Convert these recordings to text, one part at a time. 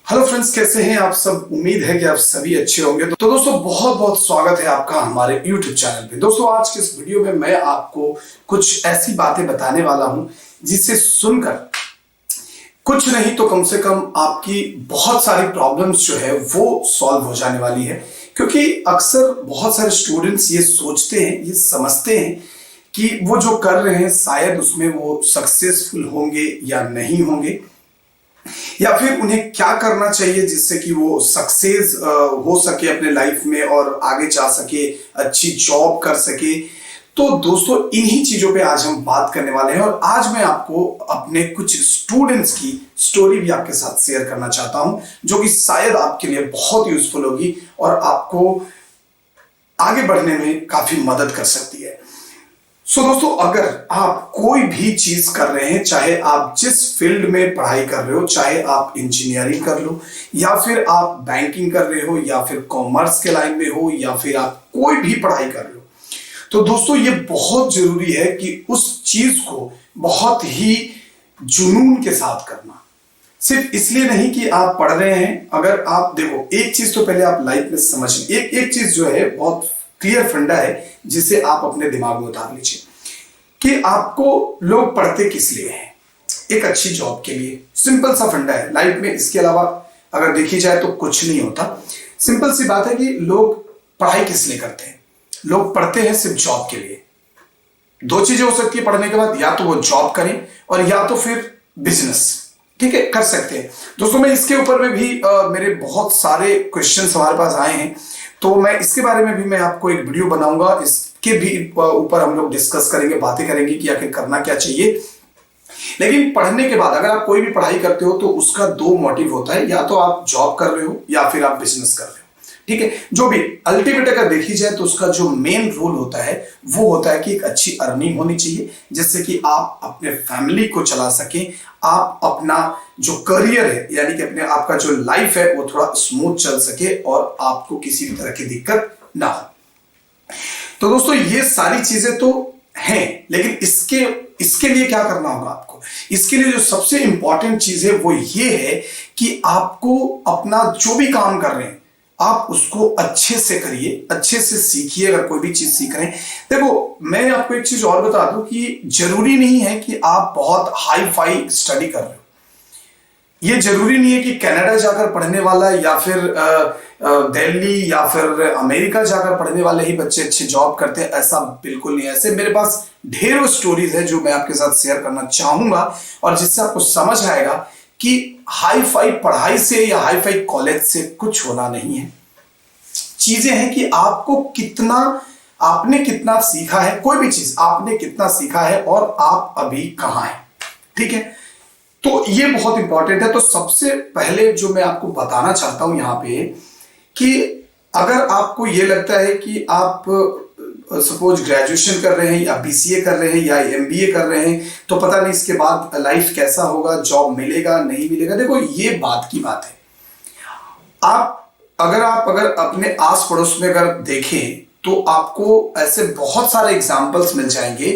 Hello friends, कैसे हैं आप सब। उम्मीद है कि आप सभी अच्छे होंगे। तो दोस्तों बहुत बहुत स्वागत है आपका हमारे YouTube चैनल पे। दोस्तों आज के इस वीडियो में मैं आपको कुछ ऐसी बातें बताने वाला हूं जिसे सुनकर कुछ नहीं तो कम से कम आपकी बहुत सारी प्रॉब्लम्स जो है वो सॉल्व हो जाने वाली है। क्योंकि अक्सर बहुत सारे स्टूडेंट्स ये सोचते हैं, ये समझते हैं कि वो जो कर रहे हैं शायद उसमें वो सक्सेसफुल होंगे या नहीं होंगे, या फिर उन्हें क्या करना चाहिए जिससे कि वो सक्सेस हो सके अपने लाइफ में और आगे जा सके, अच्छी जॉब कर सके। तो दोस्तों इन्हीं चीजों पे आज हम बात करने वाले हैं और आज मैं आपको अपने कुछ स्टूडेंट्स की स्टोरी भी आपके साथ शेयर करना चाहता हूं, जो कि शायद आपके लिए बहुत यूजफुल होगी और आपको आगे बढ़ने में काफी मदद कर सकती है। दोस्तों अगर आप कोई भी चीज कर रहे हैं, चाहे आप जिस फील्ड में पढ़ाई कर रहे हो, चाहे आप इंजीनियरिंग कर लो या फिर आप बैंकिंग कर रहे हो या फिर कॉमर्स के लाइन में हो या फिर आप कोई भी पढ़ाई कर रहे हो, तो दोस्तों ये बहुत जरूरी है कि उस चीज को बहुत ही जुनून के साथ करना। सिर्फ इसलिए नहीं कि आप पढ़ रहे हैं। अगर आप देखो, एक चीज तो पहले आप लाइफ में समझ लें। एक चीज जो है बहुत क्लियर फंडा है जिसे आप अपने दिमाग में उतार लीजिए कि आपको लोग पढ़ते किस लिए हैं। एक अच्छी जॉब के लिए। सिंपल सा फंडा है लाइफ में। इसके अलावा अगर देखी जाए तो कुछ नहीं होता। सिंपल सी बात है कि लोग पढ़ाई किस लिए करते हैं। लोग पढ़ते हैं सिर्फ जॉब के लिए। दो चीजें हो सकती है पढ़ने के बाद, या तो वो जॉब करें और या तो फिर बिजनेस। ठीक है, कर सकते हैं। दोस्तों मैं इसके ऊपर में भी मेरे बहुत सारे क्वेश्चंस हमारे पास आए हैं, तो मैं इसके बारे में भी मैं आपको एक वीडियो बनाऊंगा। इसके भी ऊपर हम लोग डिस्कस करेंगे, बातें करेंगे कि आखिर करना क्या चाहिए। लेकिन पढ़ने के बाद अगर आप कोई भी पढ़ाई करते हो तो उसका दो मोटिव होता है, या तो आप जॉब कर रहे हो या फिर आप बिजनेस कर रहे हो। ठीक है, जो भी अल्टीमेट अगर देखी जाए तो उसका जो मेन रोल होता है वो होता है कि एक अच्छी अर्निंग होनी चाहिए, जिससे कि आप अपने फैमिली को चला सकें। आप अपना जो करियर है यानी कि अपने आपका जो लाइफ है वो थोड़ा स्मूथ चल सके और आपको किसी भी तरह की दिक्कत ना हो। तो दोस्तों ये सारी चीजें तो हैं, लेकिन इसके लिए क्या करना होगा आपको। इसके लिए जो सबसे इंपॉर्टेंट चीज है वो ये है कि आपको अपना जो भी काम कर रहे हैं आप उसको अच्छे से करिए, अच्छे से सीखिए। अगर कोई भी चीज सीख रहे हैं, देखो मैं आपको एक चीज और बता दूं कि जरूरी नहीं है कि आप बहुत हाई फाई स्टडी कर रहे हो। ये जरूरी नहीं है कि कनाडा जाकर पढ़ने वाला या फिर दिल्ली या फिर अमेरिका जाकर पढ़ने वाले ही बच्चे अच्छे जॉब करते हैं। ऐसा बिल्कुल नहीं है। ऐसे मेरे पास ढेरों स्टोरीज है जो मैं आपके साथ शेयर करना चाहूंगा और जिससे आपको समझ आएगा कि हाई फाई पढ़ाई से या हाई फाई कॉलेज से कुछ होना नहीं है। चीजें हैं कि आपने कितना सीखा है। कोई भी चीज आपने कितना सीखा है और आप अभी कहां हैं। ठीक है, तो ये बहुत इंपॉर्टेंट है। तो सबसे पहले जो मैं आपको बताना चाहता हूं यहां पे कि अगर आपको ये लगता है कि आप सपोज ग्रेजुएशन कर रहे हैं या बीसीए कर रहे हैं या एमबीए कर रहे हैं, तो पता नहीं इसके बाद लाइफ कैसा होगा, जॉब मिलेगा नहीं मिलेगा। देखो ये बात की बात है। अगर अपने आस पड़ोस में अगर देखें तो आपको ऐसे बहुत सारे एग्जाम्पल्स मिल जाएंगे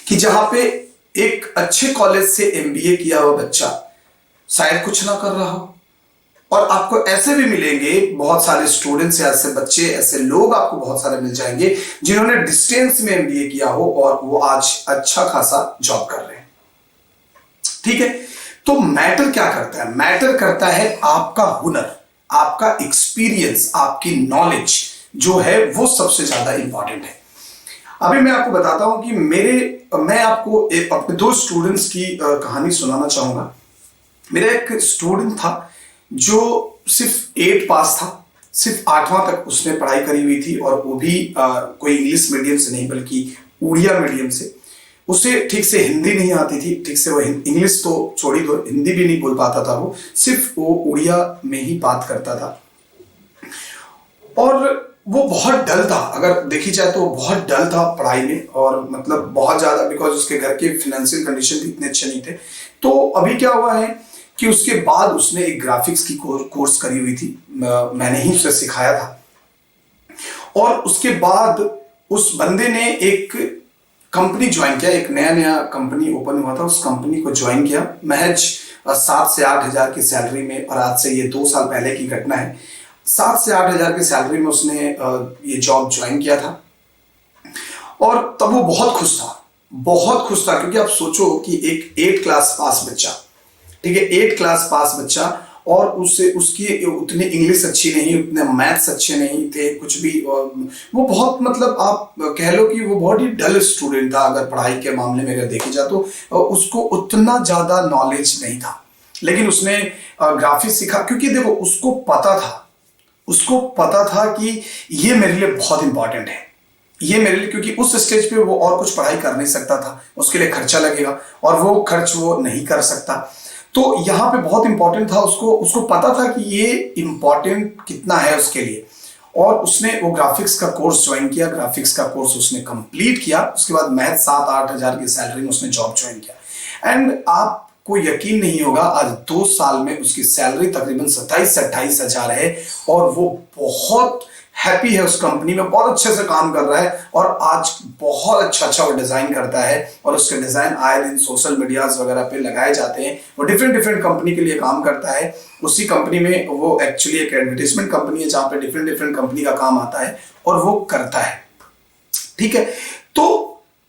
कि जहां पे एक अच्छे कॉलेज से एमबीए किया हुआ बच्चा शायद कुछ ना कर रहा हो, और आपको ऐसे भी मिलेंगे बहुत सारे स्टूडेंट्स, ऐसे बच्चे, ऐसे लोग आपको बहुत सारे मिल जाएंगे जिन्होंने डिस्टेंस में एमबीए किया हो और वो आज अच्छा खासा जॉब कर रहे हैं। ठीक है, तो मैटर क्या करता है। मैटर करता है आपका हुनर, आपका एक्सपीरियंस, आपकी नॉलेज जो है वो सबसे ज्यादा इंपॉर्टेंट है। अभी मैं आपको बताता हूं कि मैं आपको अपने दो स्टूडेंट्स की कहानी सुनाना चाहूंगा। मेरा एक स्टूडेंट था जो सिर्फ 8 पास था, सिर्फ 8वां तक उसने पढ़ाई करी हुई थी, और वो भी कोई इंग्लिश मीडियम से नहीं बल्कि उड़िया मीडियम से। उसे ठीक से हिंदी नहीं आती थी, ठीक से वो इंग्लिश तो छोड़ी दो, हिंदी भी नहीं बोल पाता था। वो सिर्फ वो उड़िया में ही बात करता था और वो बहुत डल था। अगर देखी जाए तो बहुत डल था पढ़ाई में, और मतलब बहुत ज्यादा, बिकॉज उसके घर के फाइनेंशियल कंडीशन भी इतने अच्छे नहीं थे। तो अभी क्या हुआ है कि उसके बाद उसने एक ग्राफिक्स की कोर्स करी हुई थी, मैंने ही उसे सिखाया था। और उसके बाद उस बंदे ने एक कंपनी ज्वाइन किया, एक नया कंपनी ओपन हुआ था, उस कंपनी को ज्वाइन किया महज 7 से 8 हजार की सैलरी में, और आज से ये 2 साल पहले की घटना है, 7 से 8 हजार की सैलरी में उसने ये जॉब ज्वाइन किया था। और तब वो बहुत खुश था, बहुत खुश था, क्योंकि आप सोचो कि एक 8 क्लास पास बच्चा, ठीक है, 8 क्लास पास बच्चा, और उससे उसकी उतनी इंग्लिश अच्छी नहीं, उतने मैथ्स अच्छे नहीं थे, कुछ भी, वो बहुत, मतलब आप कह लो कि वो बहुत ही डल स्टूडेंट था अगर पढ़ाई के मामले में अगर देखी जाए तो। उसको उतना ज्यादा नॉलेज नहीं था, लेकिन उसने ग्राफिक्स सीखा, क्योंकि देखो उसको पता था कि ये मेरे लिए बहुत इंपॉर्टेंट है, ये मेरे लिए, क्योंकि उस स्टेज पे वो और कुछ पढ़ाई कर नहीं सकता था, उसके लिए खर्चा लगेगा और वो खर्च वो नहीं कर सकता। तो यहाँ पे बहुत इंपॉर्टेंट था, उसको पता था कि ये इंपॉर्टेंट कितना है उसके लिए, और उसने वो ग्राफिक्स का कोर्स ज्वाइन किया। ग्राफिक्स का कोर्स उसने कंप्लीट किया, उसके बाद महज 7-8 हजार की सैलरी में उसने जॉब ज्वाइन किया। एंड आपको यकीन नहीं होगा, आज 2 साल में उसकी सैलरी तकरीबन 27 से 28 हजार है, और वो बहुत हैप्पी है उस कंपनी में, बहुत अच्छे से काम कर रहा है, और आज बहुत अच्छा वो डिजाइन करता है, और उसके डिजाइन आए दिन सोशल मीडियाज वगैरह पे लगाए जाते हैं। वो डिफरेंट कंपनी के लिए काम करता है। उसी कंपनी में वो एक्चुअली एक एडवर्टाइजमेंट कंपनी है जहां पे डिफरेंट कंपनी का काम आता है, और वो करता है, ठीक है। तो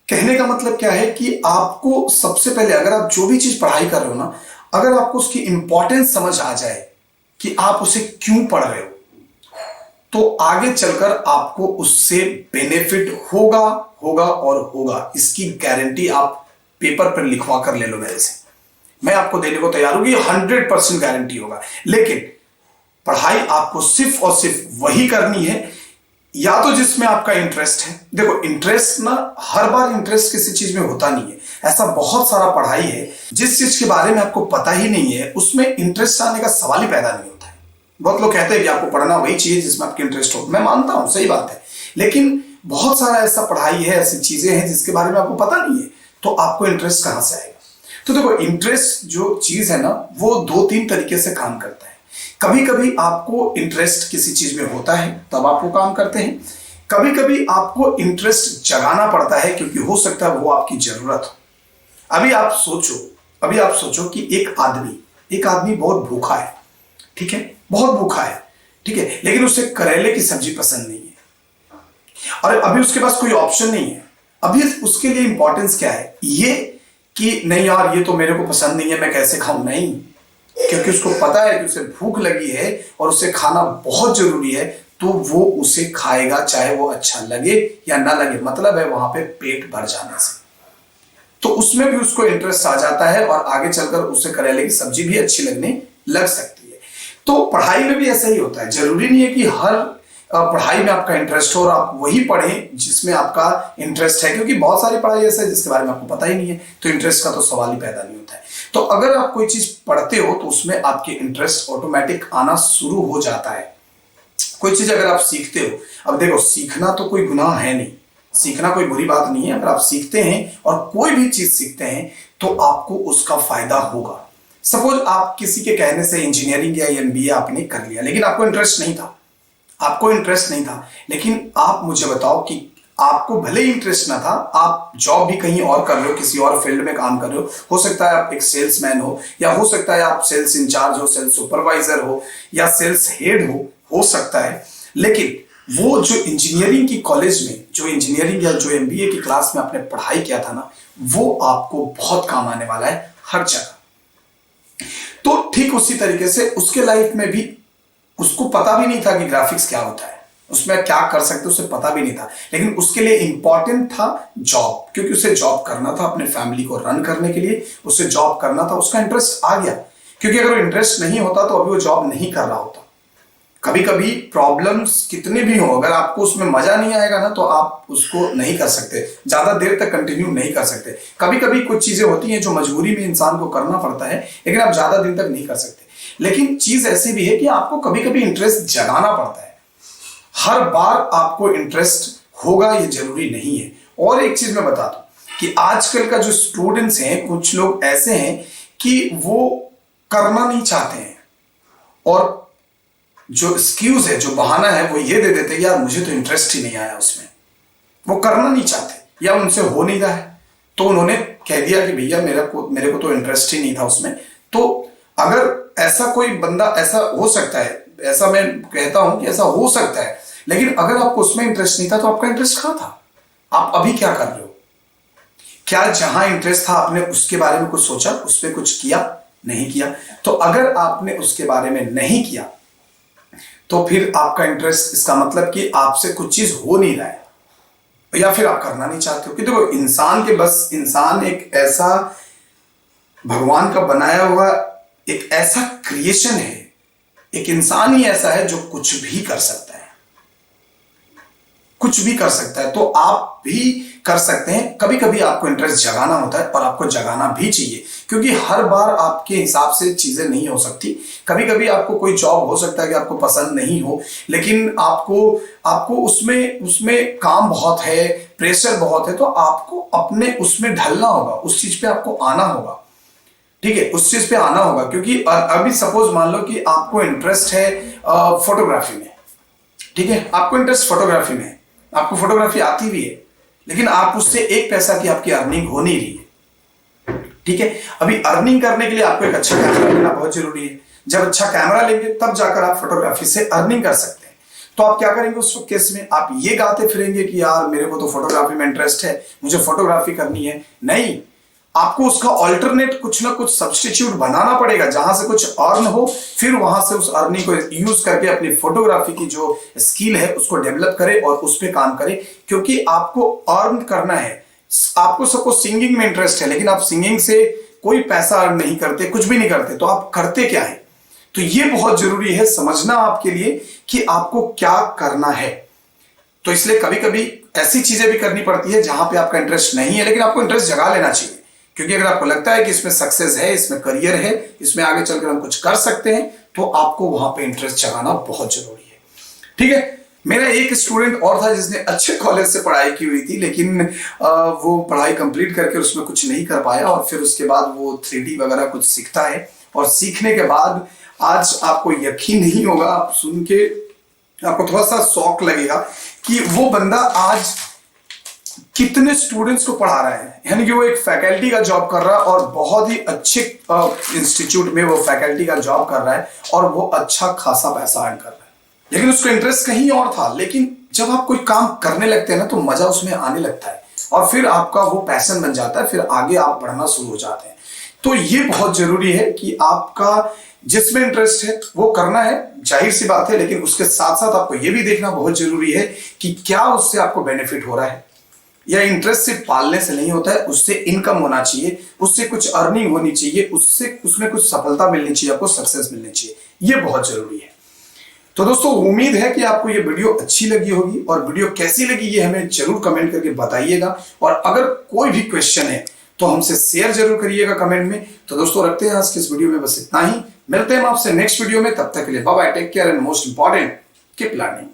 कहने का मतलब क्या है कि आपको सबसे पहले, अगर आप जो भी चीज पढ़ाई कर रहे हो ना, अगर आपको उसकी इंपॉर्टेंस समझ आ जाए कि आप उसे क्यों पढ़ रहे हो, तो आगे चलकर आपको उससे बेनिफिट होगा। इसकी गारंटी आप पेपर पर लिखवा कर ले लो मेरे से, मैं आपको देने को तैयार हूं, 100% गारंटी होगा। लेकिन पढ़ाई आपको सिर्फ और सिर्फ वही करनी है, या तो जिसमें आपका इंटरेस्ट है। देखो, इंटरेस्ट ना, हर बार इंटरेस्ट किसी चीज में होता नहीं है। ऐसा बहुत सारा पढ़ाई है जिस चीज के बारे में आपको पता ही नहीं है, उसमें इंटरेस्ट आने का सवाल ही पैदा नहीं होता है। बहुत लोग कहते हैं कि आपको पढ़ना वही चाहिए जिसमें आपकी इंटरेस्ट हो, मैं मानता हूं, सही बात है, लेकिन बहुत सारा ऐसा पढ़ाई है, ऐसी चीजें हैं जिसके बारे में आपको पता नहीं है, तो आपको इंटरेस्ट कहां से आएगा? तो देखो, इंटरेस्ट जो चीज है ना, वो 2-3 तरीके से काम करता है। कभी कभी आपको इंटरेस्ट किसी चीज में होता है, तब आप वो काम करते हैं। कभी कभी आपको इंटरेस्ट जगाना पड़ता है, क्योंकि हो सकता है वो आपकी जरूरत हो। अभी आप सोचो कि एक आदमी बहुत भूखा है, ठीक है, बहुत भूखा है, ठीक है, लेकिन उसे करेले की सब्जी पसंद नहीं है, और अभी उसके पास कोई ऑप्शन नहीं है। अभी उसके लिए इंपॉर्टेंस क्या है? ये कि नहीं यार, ये तो मेरे को पसंद नहीं है, मैं कैसे खाऊं? नहीं, क्योंकि उसको पता है कि उसे भूख लगी है और उसे खाना बहुत जरूरी है, तो वो उसे खाएगा, चाहे वो अच्छा लगे या ना लगे। मतलब है वहां पे पेट भर जाने से, तो उसमें भी उसको इंटरेस्ट आ जाता है, और आगे चलकर उसे करेले की सब्जी भी अच्छी लगने लग सकती है। तो पढ़ाई में भी ऐसा ही होता है। जरूरी नहीं है कि हर पढ़ाई में आपका इंटरेस्ट हो और आप वही पढ़ें जिसमें आपका इंटरेस्ट है, क्योंकि बहुत सारी पढ़ाई ऐसा है जिसके बारे में आपको पता ही नहीं है, तो इंटरेस्ट का तो सवाल ही पैदा नहीं होता है। तो अगर आप कोई चीज पढ़ते हो तो उसमें आपके इंटरेस्ट ऑटोमेटिक आना शुरू हो जाता है। कोई चीज अगर आप सीखते हो, अब देखो, सीखना तो कोई गुनाह है नहीं, सीखना कोई बुरी बात नहीं है। अगर आप सीखते हैं और कोई भी चीज सीखते हैं तो आपको उसका फायदा होगा। सपोज आप किसी के कहने से इंजीनियरिंग या एमबीए आपने कर लिया, लेकिन आपको इंटरेस्ट नहीं था, लेकिन आप मुझे बताओ कि आपको भले ही इंटरेस्ट ना था, आप जॉब भी कहीं और कर रहे हो, किसी और फील्ड में काम कर रहे हो सकता है आप एक सेल्समैन हो, या हो सकता है आप सेल्स इंचार्ज हो, सेल्स सुपरवाइजर हो, या सेल्स हेड हो सकता है। लेकिन वो जो इंजीनियरिंग की कॉलेज में, जो इंजीनियरिंग या जो एमबीए की क्लास में आपने पढ़ाई किया था ना, वो आपको बहुत काम आने वाला है हर जगह। तो ठीक उसी तरीके से उसके लाइफ में भी, उसको पता भी नहीं था कि ग्राफिक्स क्या होता है, उसमें क्या कर सकते उसे पता भी नहीं था, लेकिन उसके लिए इंपॉर्टेंट था जॉब, क्योंकि उसे जॉब करना था, अपने फैमिली को रन करने के लिए उसे जॉब करना था। उसका इंटरेस्ट आ गया, क्योंकि अगर इंटरेस्ट नहीं होता तो अभी वो जॉब नहीं कर रहा होता। कभी कभी प्रॉब्लम्स कितने भी हो, अगर आपको उसमें मजा नहीं आएगा ना, तो आप उसको नहीं कर सकते, ज्यादा देर तक कंटिन्यू नहीं कर सकते। कभी कभी कुछ चीजें होती हैं जो मजबूरी में इंसान को करना पड़ता है, लेकिन आप ज्यादा दिन तक नहीं कर सकते। लेकिन चीज ऐसी भी है कि आपको कभी कभी इंटरेस्ट जगाना पड़ता है। हर बार आपको इंटरेस्ट होगा ये जरूरी नहीं है। और एक चीज मैं बता दूं कि आजकल का जो स्टूडेंट्स हैं, कुछ लोग ऐसे हैं कि वो करना नहीं चाहते हैं, और जो एक्सक्यूज है, जो बहाना है, वो ये दे देते हैं, यार मुझे तो इंटरेस्ट ही नहीं आया उसमें। वो करना नहीं चाहते या उनसे हो नहीं रहा है, तो उन्होंने कह दिया कि भैया मेरे को तो इंटरेस्ट ही नहीं था उसमें, तो अगर ऐसा कोई बंदा, ऐसा हो सकता है, ऐसा मैं कहता हूं कि ऐसा हो सकता है, लेकिन अगर आपको उसमें इंटरेस्ट नहीं था तो आपका इंटरेस्ट कहां था? आप अभी क्या कर रहे हो? क्या जहां इंटरेस्ट था आपने उसके बारे में कुछ सोचा, उस पर कुछ किया? नहीं किया। तो अगर आपने उसके बारे में नहीं किया तो फिर आपका इंटरेस्ट, इसका मतलब कि आपसे कुछ चीज हो नहीं रहा है, या फिर आप करना नहीं चाहते हो। कि देखो, इंसान के बस, इंसान एक ऐसा भगवान का बनाया हुआ एक ऐसा क्रिएशन है, एक इंसान ही ऐसा है जो कुछ भी कर सकता है, कुछ भी कर सकता है। तो आप भी कर सकते हैं। कभी कभी आपको इंटरेस्ट जगाना होता है और आपको जगाना भी चाहिए, क्योंकि हर बार आपके हिसाब से चीजें नहीं हो सकती। कभी कभी आपको कोई जॉब हो सकता है कि आपको पसंद नहीं हो, लेकिन आपको आपको उसमें उसमें काम बहुत है, प्रेशर बहुत है, तो आपको अपने उसमें ढलना होगा, उस चीज पे आपको आना होगा। ठीक है, उस चीज पे आना होगा। क्योंकि अभी सपोज मान लो कि आपको इंटरेस्ट है फोटोग्राफी में, ठीक है, आपको इंटरेस्ट फोटोग्राफी में है, आपको फोटोग्राफी आती भी है, लेकिन आप उससे एक पैसा की आपकी अर्निंग हो नहीं रही है। ठीक है, अभी अर्निंग करने के लिए आपको एक अच्छा कैमरा लेना बहुत जरूरी है। जब अच्छा कैमरा लेंगे तब जाकर आप फोटोग्राफी से अर्निंग कर सकते हैं। तो आप क्या करेंगे उस केस में? आप ये गाते फिरेंगे कि यार मेरे को तो फोटोग्राफी में इंटरेस्ट है, मुझे फोटोग्राफी करनी है। नहीं, आपको उसका ऑल्टरनेट कुछ ना कुछ सब्स्टिट्यूट बनाना पड़ेगा, जहां से कुछ अर्न हो, फिर वहां से उस अर्निंग को यूज करके अपनी फोटोग्राफी की जो स्किल है उसको डेवलप करें और उस पर काम करें। क्योंकि आपको अर्न करना है। आपको सपोज सिंगिंग में इंटरेस्ट है, लेकिन आप सिंगिंग से कोई पैसा अर्न नहीं करते, कुछ भी नहीं करते, तो आप करते क्या है? तो ये बहुत जरूरी है समझना आपके लिए कि आपको क्या करना है। तो इसलिए कभी कभी ऐसी चीजें भी करनी पड़ती है जहां पे आपका इंटरेस्ट नहीं है, लेकिन आपको इंटरेस्ट जगा लेना चाहिए। क्योंकि अगर आपको लगता है कि इसमें सक्सेस है, इसमें करियर है, इसमें आगे चलकर हम कुछ कर सकते हैं, तो आपको वहां पे इंटरेस्ट जगाना बहुत जरूरी है। ठीक है, मेरा एक स्टूडेंट और था जिसने अच्छे कॉलेज से पढ़ाई की हुई थी, लेकिन वो पढ़ाई कंप्लीट करके उसमें कुछ नहीं कर पाया, और फिर उसके बाद वो 3D वगैरह कुछ सीखता है, और सीखने के बाद आज आपको यकीन नहीं होगा, आप सुन के आपको थोड़ा सा शौक लगेगा कि वो बंदा आज कितने स्टूडेंट्स को पढ़ा रहा है। यानी कि वो एक फैकल्टी का जॉब कर रहा है, और बहुत ही अच्छे इंस्टीट्यूट में वो फैकल्टी का जॉब कर रहा है, और वो अच्छा खासा पैसा अर्न कर रहा है। लेकिन उसको इंटरेस्ट कहीं और था। लेकिन जब आप कोई काम करने लगते हैं ना, तो मजा उसमें आने लगता है, और फिर आपका वो पैशन बन जाता है, फिर आगे आप बढ़ना शुरू हो जाते हैं। तो ये बहुत जरूरी है कि आपका जिसमें इंटरेस्ट है वो करना है, जाहिर सी बात है, लेकिन उसके साथ साथ आपको ये भी देखना बहुत जरूरी है कि क्या उससे आपको बेनिफिट हो रहा है। या इंटरेस्ट सिर्फ पालने से नहीं होता है, उससे इनकम होना चाहिए, उससे कुछ अर्निंग होनी चाहिए, उससे उसमें कुछ सफलता मिलनी चाहिए, आपको सक्सेस मिलनी चाहिए। ये बहुत जरूरी है। तो दोस्तों, उम्मीद है कि आपको ये वीडियो अच्छी लगी होगी, और वीडियो कैसी लगी ये हमें जरूर कमेंट करके बताइएगा। और अगर कोई भी क्वेश्चन है तो हमसे शेयर जरूर करिएगा कमेंट में। तो दोस्तों, रखते हैं आज के इस वीडियो में बस इतना ही। मिलते हैं हम आपसे नेक्स्ट वीडियो में, तब तक के लिए bye bye, take care, and most important keep learning.